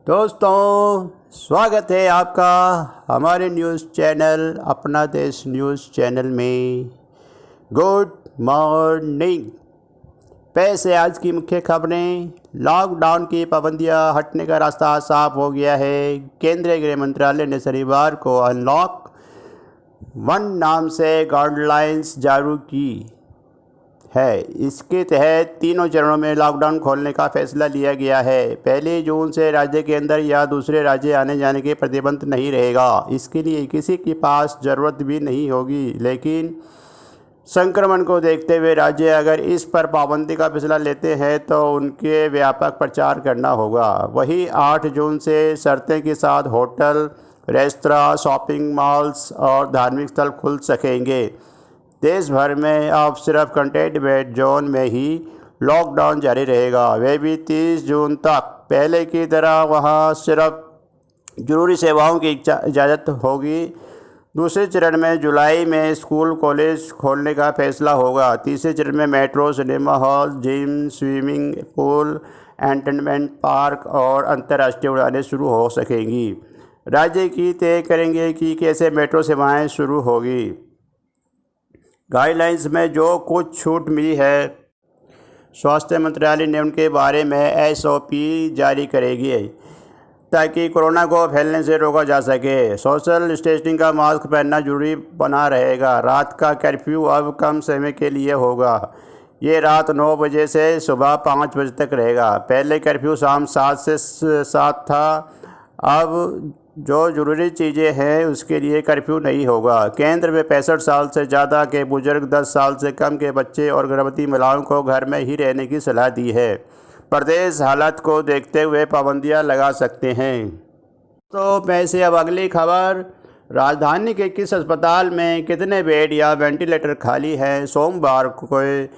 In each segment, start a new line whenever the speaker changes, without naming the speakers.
दोस्तों, स्वागत है आपका हमारे न्यूज़ चैनल अपना देश न्यूज़ चैनल में। Good morning. पेश है आज की मुख्य खबरें। लॉकडाउन की पाबंदियां हटने का रास्ता साफ हो गया है। केंद्रीय गृह मंत्रालय ने शनिवार को अनलॉक 1 नाम से गाइडलाइंस जारी की है। इसके तहत तीनों चरणों में लॉकडाउन खोलने का फैसला लिया गया है। 1 जून से राज्य के अंदर या दूसरे राज्य आने जाने के प्रतिबंध नहीं रहेगा। इसके लिए किसी के पास ज़रूरत भी नहीं होगी, लेकिन संक्रमण को देखते हुए राज्य अगर इस पर पाबंदी का फैसला लेते हैं तो उनके व्यापक प्रचार करना होगा। वहीं 8 जून से शर्तें के साथ होटल, रेस्तरां, शॉपिंग मॉल्स और धार्मिक स्थल खुल सकेंगे। देश भर में अब सिर्फ कंटेनमेंट जोन में ही लॉकडाउन जारी रहेगा, वे भी 30 जून तक। पहले की तरह वहां सिर्फ जरूरी सेवाओं की इजाज़त होगी। दूसरे चरण में जुलाई में स्कूल कॉलेज खोलने का फैसला होगा। तीसरे चरण में metro, cinema hall, gym, swimming pool, entertainment park और अंतर्राष्ट्रीय उड़ानें शुरू हो सकेंगी। राज्य की तय करेंगे कि कैसे मेट्रो सेवाएं शुरू होगी। गाइडलाइंस में जो कुछ छूट मिली है, स्वास्थ्य मंत्रालय ने उनके बारे में एसओपी जारी करेगी ताकि कोरोना को फैलने से रोका जा सके। सोशल डिस्टेंसिंग का मास्क पहनना जरूरी बना रहेगा। रात का कर्फ्यू अब कम समय के लिए होगा। ये रात 9 बजे से सुबह 5 बजे तक रहेगा। पहले कर्फ्यू शाम 7 से 7 था। अब जो ज़रूरी चीज़ें हैं उसके लिए कर्फ्यू नहीं होगा। केंद्र में 65 साल से ज़्यादा के बुजुर्ग, 10 साल से कम के बच्चे और गर्भवती महिलाओं को घर में ही रहने की सलाह दी है। प्रदेश हालत को देखते हुए पाबंदियां लगा सकते हैं। तो पैसे अब अगली खबर। राजधानी के किस अस्पताल में कितने बेड या वेंटिलेटर खाली हैं, सोमवार को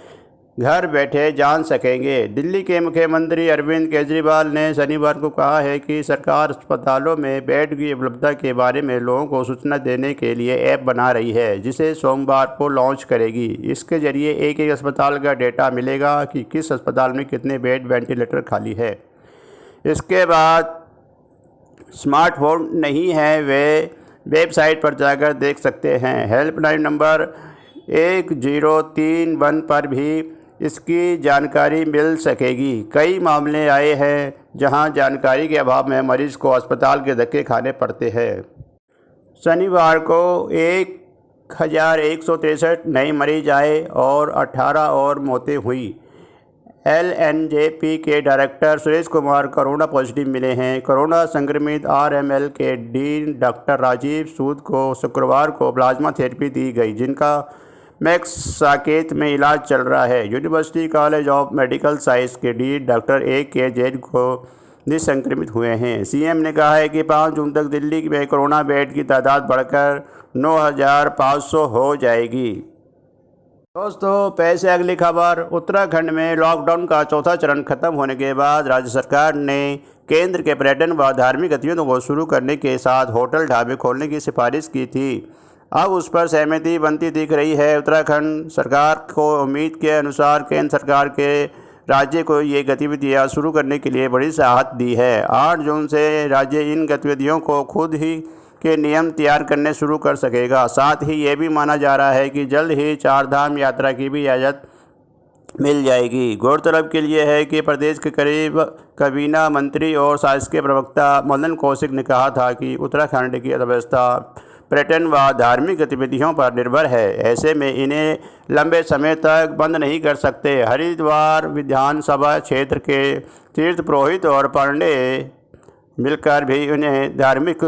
घर बैठे जान सकेंगे। दिल्ली के मुख्यमंत्री अरविंद केजरीवाल ने शनिवार को कहा है कि सरकार अस्पतालों में बेड की उपलब्धता के बारे में लोगों को सूचना देने के लिए ऐप बना रही है, जिसे सोमवार को लॉन्च करेगी। इसके जरिए एक एक अस्पताल का डेटा मिलेगा कि किस अस्पताल में कितने बेड वेंटिलेटर खाली है। इसके बाद स्मार्टफोन नहीं है वे वेबसाइट पर जाकर देख सकते हैं। हेल्पलाइन नंबर 1031 पर भी इसकी जानकारी मिल सकेगी। कई मामले आए हैं जहां जानकारी के अभाव में मरीज को अस्पताल के धक्के खाने पड़ते हैं। शनिवार को 1163 नए मरीज आए और 18 और मौतें हुई। एलएनजेपी के director Suresh Kumar corona positive मिले हैं। कोरोना संक्रमित आरएमएल के डीन डॉक्टर राजीव सूद को शुक्रवार को प्लाज्मा थेरेपी दी गई, जिनका मैक्स साकेत में इलाज चल रहा है। University college of medical science के डीन डॉक्टर ए.के. जैन को निसंक्रमित हुए हैं। सीएम ने कहा है कि 5 जून तक दिल्ली में कोरोना बेड की तादाद बढ़कर 9,500 हो जाएगी। दोस्तों, पैसे अगली खबर। उत्तराखंड में लॉकडाउन का चौथा चरण खत्म होने के बाद राज्य सरकार ने केंद्र के पर्यटन व धार्मिक गतिविधियों को शुरू करने के साथ होटल ढाबे खोलने की सिफारिश की थी। अब उस पर सहमति बनती दिख रही है। उत्तराखंड सरकार को उम्मीद के अनुसार केंद्र सरकार के राज्य को ये गतिविधियां शुरू करने के लिए बड़ी राहत दी है। 8 जून से राज्य इन गतिविधियों को खुद ही के नियम तैयार करने शुरू कर सकेगा। साथ ही ये भी माना जा रहा है कि जल्द ही 4 धाम यात्रा की भी इजाज़त मिल जाएगी। गौरतलब के लिए है कि प्रदेश के करीब काबीना मंत्री और शासकीय प्रवक्ता मदन कौशिक ने कहा था कि उत्तराखंड की अर्थव्यवस्था पर्यटन व धार्मिक गतिविधियों पर निर्भर है। ऐसे में इन्हें लंबे समय तक बंद नहीं कर सकते। हरिद्वार विधानसभा क्षेत्र के तीर्थ पुरोहित और पांडे मिलकर भी उन्हें धार्मिक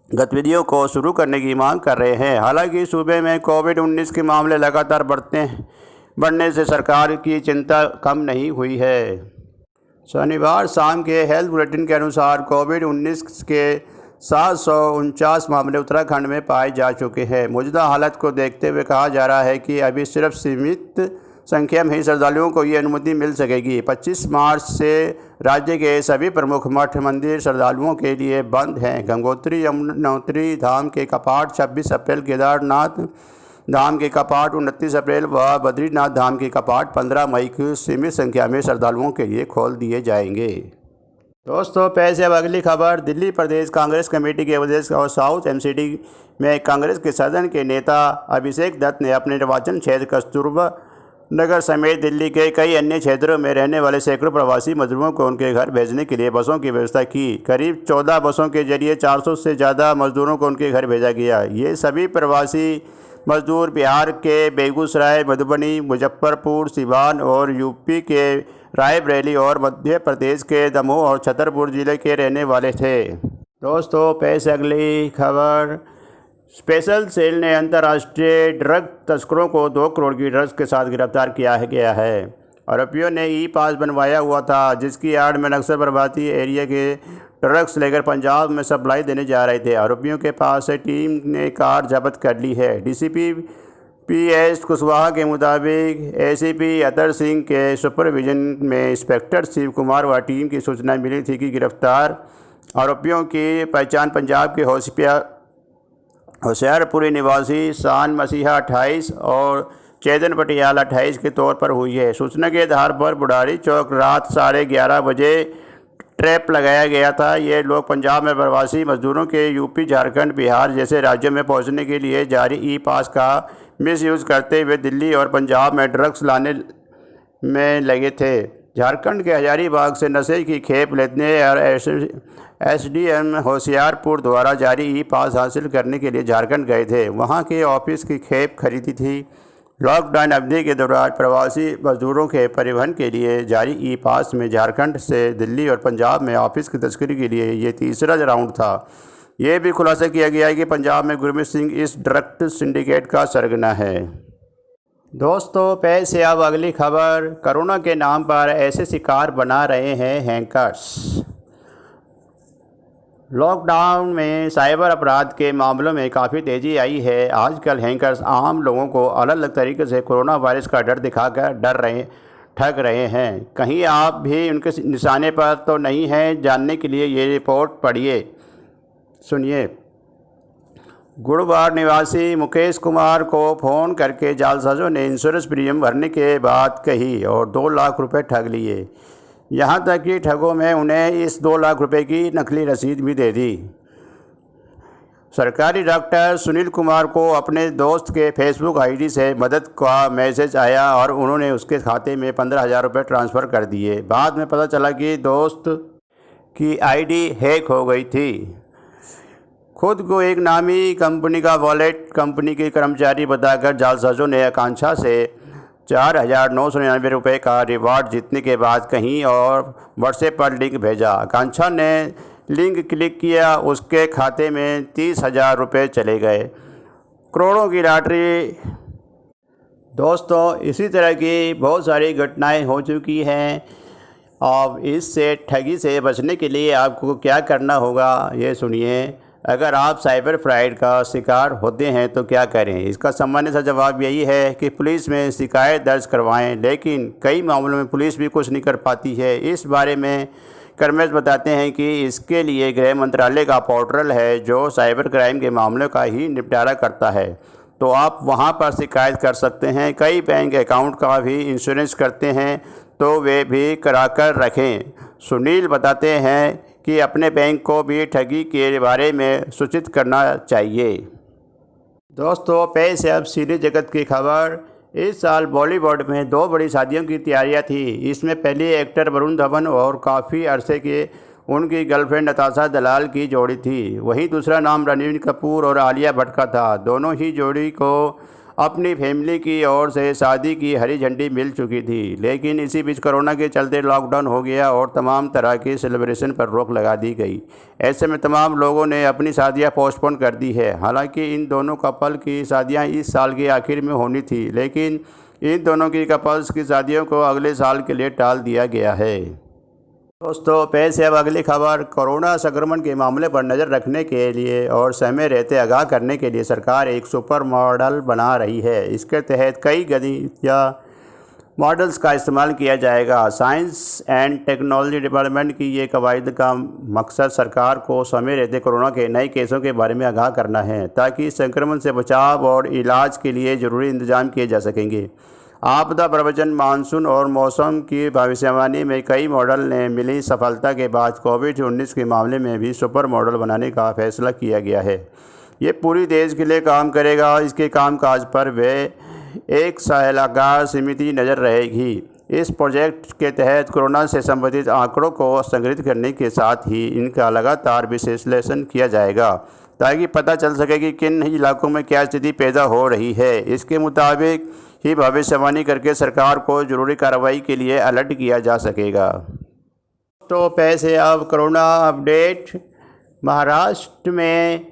गतिविधियों को शुरू करने की मांग कर रहे हैं। हालांकि सूबे में कोविड-19 के मामले लगातार बढ़ने से सरकार की चिंता कम नहीं हुई है। शनिवार शाम के हेल्थ बुलेटिन के अनुसार कोविड-19 के 749 मामले उत्तराखंड में पाए जा चुके हैं। मौजूदा हालत को देखते हुए कहा जा रहा है कि अभी सिर्फ सीमित संख्या में ही श्रद्धालुओं को ये अनुमति मिल सकेगी। 25 मार्च से राज्य के सभी प्रमुख मठ मंदिर श्रद्धालुओं के लिए बंद हैं। गंगोत्री यमुनोत्री धाम के कपाट 26 अप्रैल, केदारनाथ धाम के कपाट 29 अप्रैल व बद्रीनाथ धाम के कपाट 15 मई को सीमित संख्या में श्रद्धालुओं के लिए खोल दिए जाएंगे। दोस्तों पेश है अब अगली खबर। दिल्ली प्रदेश कांग्रेस कमेटी के प्रदेश और साउथ एमसीडी में कांग्रेस के सदन के नेता अभिषेक दत्त ने अपने निर्वाचन क्षेत्र कस्तूरबा नगर समेत दिल्ली के कई अन्य क्षेत्रों में रहने वाले सैकड़ों प्रवासी मजदूरों को उनके घर भेजने के लिए बसों की व्यवस्था की। करीब 14 बसों के जरिए 400 से ज़्यादा मजदूरों को उनके घर भेजा गया। ये सभी प्रवासी मजदूर बिहार के बेगूसराय, मधुबनी, मुजफ्फरपुर, सिवान और यूपी के रायबरेली और मध्य प्रदेश के दमोह और छतरपुर जिले के रहने वाले थे। दोस्तों पेश अगली खबर। स्पेशल सेल ने अंतर्राष्ट्रीय ड्रग तस्करों को 2 करोड़ की ड्रग्स के साथ गिरफ्तार किया गया है। आरोपियों ने ई पास बनवाया हुआ था जिसकी आड़ में नक्सल प्रभावित एरिया के ड्रग्स लेकर पंजाब में सप्लाई देने जा रहे थे। आरोपियों के पास से टीम ने कार जब्त कर ली है। डीसीपी पीएस कुशवाहा के मुताबिक एसीपी अतर सिंह के सुपरविजन में इंस्पेक्टर शिव कुमार व टीम की सूचना मिली थी कि गिरफ्तार आरोपियों की पहचान पंजाब के होशियारपुरी निवासी शान मसीहा 28 और चेतन पटियाला 28 के तौर पर हुई है। सूचना के आधार पर बुढ़ारी चौक रात 11:30 बजे ट्रैप लगाया गया था। ये लोग पंजाब में प्रवासी मजदूरों के यूपी, झारखंड, बिहार जैसे राज्यों में पहुंचने के लिए जारी ई पास का मिसयूज़ करते हुए दिल्ली और पंजाब में ड्रग्स लाने में लगे थे। झारखंड के हजारीबाग से नशे की खेप लेने और एसडीएम होशियारपुर द्वारा जारी ई पास हासिल करने के लिए झारखंड गए थे। वहां के ऑफिस की खेप खरीदी थी। लॉकडाउन अवधि के दौरान प्रवासी मजदूरों के परिवहन के लिए जारी ई पास में झारखंड से दिल्ली और पंजाब में ऑफिस की तस्करी के लिए ये तीसरा राउंड था। ये भी खुलासा किया गया है कि पंजाब में गुरमीत सिंह इस ड्रग सिंडिकेट का सरगना है। दोस्तों पेश है अब अगली खबर। कोरोना के नाम पर ऐसे शिकार बना रहे हैं हैकर्स। लॉकडाउन में साइबर अपराध के मामलों में काफ़ी तेज़ी आई है। आजकल हैकर्स आम लोगों को अलग अलग तरीके से कोरोना वायरस का डर दिखाकर ठग रहे हैं। कहीं आप भी उनके निशाने पर तो नहीं हैं? जानने के लिए ये रिपोर्ट पढ़िए, सुनिए। गुड़बार निवासी मुकेश कुमार को फ़ोन करके जालसाजों ने इंश्योरेंस प्रीमियम भरने के बात कही और 2 लाख रुपए ठग लिए। यहाँ तक कि ठगों में उन्हें इस 2 लाख रुपए की नकली रसीद भी दे दी। सरकारी डॉक्टर सुनील कुमार को अपने दोस्त के फेसबुक आईडी से मदद का मैसेज आया और उन्होंने उसके खाते में 15,000 रुपये ट्रांसफ़र कर दिए। बाद में पता चला कि दोस्त की आईडी हैक हो गई थी। खुद को एक नामी कंपनी का वॉलेट कंपनी के कर्मचारी बताकर जालसाजों ने आकांक्षा से 4,999 रुपये का रिवार्ड जीतने के बाद कहीं और व्हाट्सएप पर लिंक भेजा। आकांक्षा ने लिंक क्लिक किया, उसके खाते में 30,000 रुपये चले गए। करोड़ों की लॉटरी। दोस्तों इसी तरह की बहुत सारी घटनाएं हो चुकी हैं। अब इससे ठगी से बचने के लिए आपको क्या करना होगा ये सुनिए। अगर आप साइबर फ्रॉड का शिकार होते हैं तो क्या करें? इसका सामान्य सा जवाब यही है कि पुलिस में शिकायत दर्ज करवाएं, लेकिन कई मामलों में पुलिस भी कुछ नहीं कर पाती है। इस बारे में कर्मच बताते हैं कि इसके लिए गृह मंत्रालय का पोर्टल है जो साइबर क्राइम के मामलों का ही निपटारा करता है, तो आप वहां पर शिकायत कर सकते हैं। कई बैंक अकाउंट का भी इंश्योरेंस करते हैं तो वे भी कराकर रखें। सुनील बताते हैं कि अपने बैंक को भी ठगी के बारे में सूचित करना चाहिए। दोस्तों पेश है अब सिने जगत की खबर। इस साल बॉलीवुड में 2 बड़ी शादियों की तैयारियां थी। इसमें पहली एक्टर वरुण धवन और काफ़ी अरसे के उनकी गर्लफ्रेंड नताशा दलाल की जोड़ी थी। वहीं दूसरा नाम रणबीर कपूर और आलिया भट्ट का था। दोनों ही जोड़ी को अपनी फैमिली की ओर से शादी की हरी झंडी मिल चुकी थी, लेकिन इसी बीच कोरोना के चलते लॉकडाउन हो गया और तमाम तरह की सेलिब्रेशन पर रोक लगा दी गई। ऐसे में तमाम लोगों ने अपनी शादियां पोस्टपोन कर दी है। हालांकि इन दोनों कपल की शादियां इस साल के आखिर में होनी थी, लेकिन इन दोनों की कपल्स की शादियों को अगले साल के लिए टाल दिया गया है। दोस्तों पेश है अब अगली खबर। कोरोना संक्रमण के मामले पर नज़र रखने के लिए और समय रहते आगाह करने के लिए सरकार एक सुपर मॉडल बना रही है। इसके तहत कई गणितीय मॉडल्स का इस्तेमाल किया जाएगा। साइंस एंड टेक्नोलॉजी डिपार्टमेंट की ये कवायद का मकसद सरकार को समय रहते कोरोना के नए केसों के बारे में आगाह करना है, ताकि संक्रमण से बचाव और इलाज के लिए ज़रूरी इंतजाम किए जा सकेंगे। आपदा प्रवचन, मानसून और मौसम की भविष्यवाणी में कई मॉडल ने मिली सफलता के बाद कोविड-19 के मामले में भी सुपर मॉडल बनाने का फैसला किया गया है। ये पूरी देश के लिए काम करेगा। इसके कामकाज पर वे एक सलाहकार समिति नज़र रहेगी। इस प्रोजेक्ट के तहत कोरोना से संबंधित आंकड़ों को संग्रहित करने के साथ ही इनका लगातार विश्लेषण किया जाएगा ताकि पता चल सके कि किन इलाकों में क्या स्थिति पैदा हो रही है। इसके मुताबिक ही भविष्यवाणी करके सरकार को जरूरी कार्रवाई के लिए अलर्ट किया जा सकेगा। तो पैसे अब कोरोना अपडेट। महाराष्ट्र में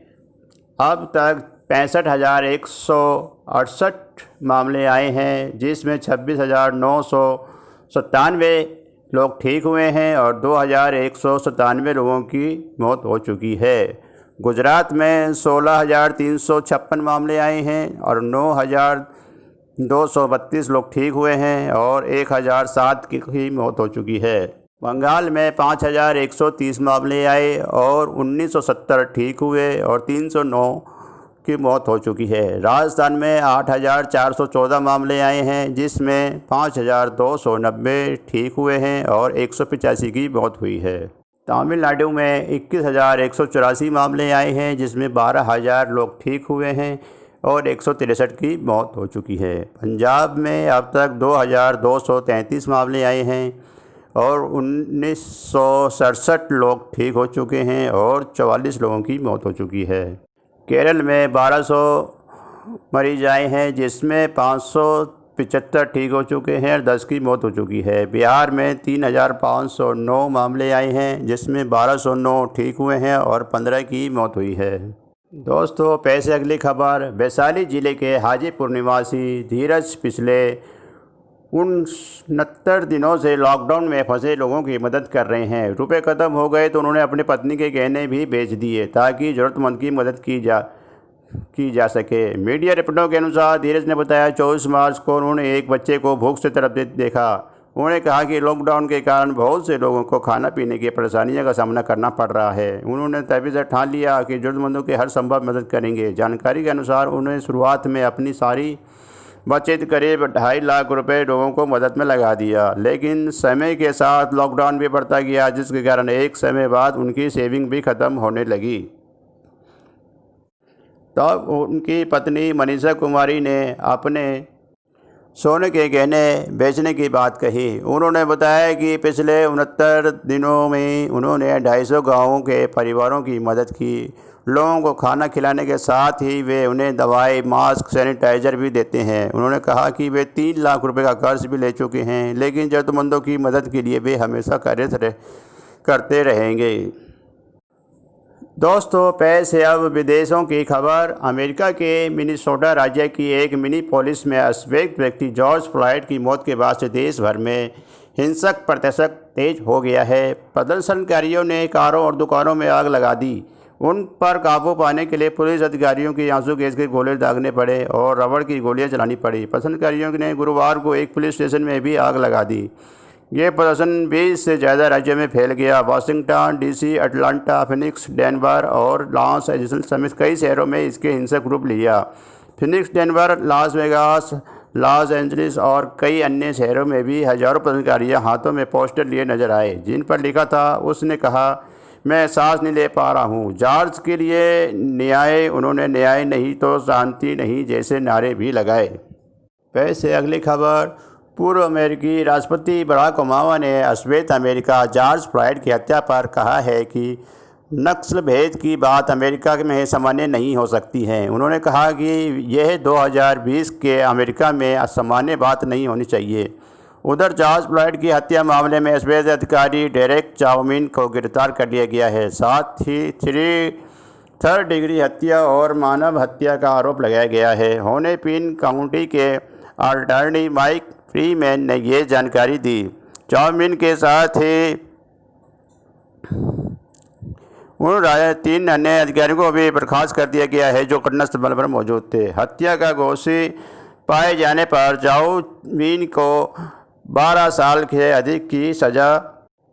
अब तक 65,168 मामले आए हैं, जिसमें 26,997 लोग ठीक हुए हैं और 2,197 लोगों की मौत हो चुकी है। गुजरात में 16,356 मामले आए हैं और 9,232 लोग ठीक हुए हैं और 1,007 की मौत हो चुकी है। बंगाल में 5,130 मामले आए और 1,970 ठीक हुए और 309 की मौत हो चुकी है। राजस्थान में 8,414 मामले आए हैं, जिसमें 5,290 ठीक हुए हैं और 185 की मौत हुई है। तमिलनाडु में 21,184 मामले आए हैं, जिसमें 12,000 लोग ठीक हुए हैं और 163 की मौत हो चुकी है। पंजाब में अब तक 2,233 मामले आए हैं और 1,967 लोग ठीक हो चुके हैं और 44 लोगों की मौत हो चुकी है। केरल में 1,200 मरीज आए हैं, जिसमें 575 ठीक हो चुके हैं और 10 की मौत हो चुकी है। बिहार में 3,509 मामले आए हैं, जिसमें 1,209 ठीक हुए हैं और 15 की मौत हुई है। दोस्तों, पैसे अगली खबर। वैशाली ज़िले के हाजीपुर निवासी धीरज पिछले 69 दिनों से लॉकडाउन में फंसे लोगों की मदद कर रहे हैं। रुपए ख़त्म हो गए तो उन्होंने अपनी पत्नी के गहने भी बेच दिए ताकि ज़रूरतमंद की मदद की जा सके। मीडिया रिपोर्टों के अनुसार धीरज ने बताया 24 मार्च को उन्होंने एक बच्चे को भूख से तड़पते देखा। उन्होंने कहा कि लॉकडाउन के कारण बहुत से लोगों को खाना पीने की परेशानियों का सामना करना पड़ रहा है। उन्होंने तभी से ठान लिया कि ज़रूरतमंदों की हर संभव मदद करेंगे। जानकारी के अनुसार उन्होंने शुरुआत में अपनी सारी बचत करीब 2.5 लाख रुपए लोगों को मदद में लगा दिया, लेकिन समय के साथ लॉकडाउन भी बढ़ता गया, जिसके कारण एक समय बाद उनकी सेविंग भी ख़त्म होने लगी। तब उनकी पत्नी मनीषा कुमारी ने अपने सोने के गहने बेचने की बात कही। उन्होंने बताया कि पिछले 69 दिनों में उन्होंने 250 गाँवों के परिवारों की मदद की। लोगों को खाना खिलाने के साथ ही वे उन्हें दवाई, मास्क, सैनिटाइज़र भी देते हैं। उन्होंने कहा कि वे 3 लाख रुपए का कर्ज भी ले चुके हैं, लेकिन ज़रूरतमंदों की मदद के लिए वे हमेशा करते रहेंगे। दोस्तों, पैसे अब विदेशों की खबर। अमेरिका के मिनेसोटा राज्य की एक मिनीपोलिस में अश्वेत व्यक्ति जॉर्ज फ्लॉयड की मौत के बाद से देश भर में हिंसक प्रदर्शन तेज हो गया है। प्रदर्शनकारियों ने कारों और दुकानों में आग लगा दी। उन पर काबू पाने के लिए पुलिस अधिकारियों की आंसू गैस के गोले दागने पड़े और रबड़ की गोलियां चलानी पड़ी। प्रदर्शनकारियों ने गुरुवार को एक पुलिस स्टेशन में भी आग लगा दी। ये प्रदर्शन 20 से ज़्यादा राज्यों में फैल गया। Washington DC, Atlanta, Phoenix, Denver और लॉस एंजल्स समेत कई शहरों में इसके हिंसक रूप लिया। Phoenix, Denver, Las Vegas, Los Angeles और कई अन्य शहरों में भी हज़ारों प्रदर्शनकारियों हाथों में पोस्टर लिए नजर आए, जिन पर लिखा था, उसने कहा, मैं सांस नहीं ले पा रहा हूँ, जॉर्ज के लिए न्याय। उन्होंने न्याय नहीं तो शांति नहीं जैसे नारे भी लगाए। पैसे अगली खबर। पूर्व अमेरिकी राष्ट्रपति बराक ओबामा ने अश्वेत अमेरिका जॉर्ज फ्लॉयड की हत्या पर कहा है कि नस्ल भेद की बात अमेरिका में सामान्य नहीं हो सकती है। उन्होंने कहा कि यह 2020 के अमेरिका में असामान्य बात नहीं होनी चाहिए। उधर जॉर्ज फ्लॉयड की हत्या मामले में अश्वेत अधिकारी डेरेक चाउमिन को गिरफ्तार कर लिया गया है। साथ ही 3rd डिग्री हत्या और मानव हत्या का आरोप लगाया गया है। होनेपिन काउंटी के अटॉर्नी माइक फ्रीमैन ने ये जानकारी दी। चाउमिन के साथ ही उन 3 अन्य अधिकारियों को भी बर्खास्त कर दिया गया है जो घटनास्थल पर मौजूद थे। हत्या का दोषी पाए जाने पर चाउमिन को 12 साल से अधिक की सज़ा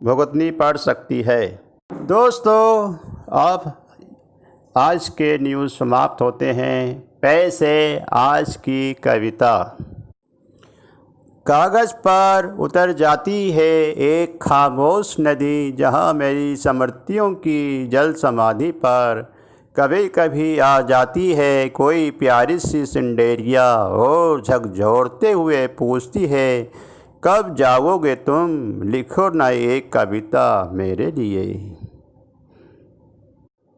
भुगतनी पड़ सकती है। दोस्तों, अब आज के न्यूज़ समाप्त होते हैं। पैसे आज की कविता। कागज़ पर उतर जाती है एक खामोश नदी, जहाँ मेरी स्मृतियों की जल समाधि पर कभी कभी आ जाती है कोई प्यारी सी सिंडेरिया और झकझोरते हुए पूछती है, कब जाओगे तुम, लिखो ना एक कविता मेरे लिए।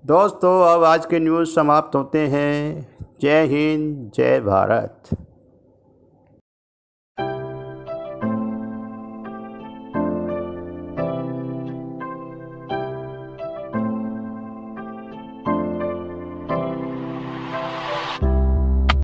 दोस्तों, अब आज के न्यूज़ समाप्त होते हैं। जय हिंद, जय भारत।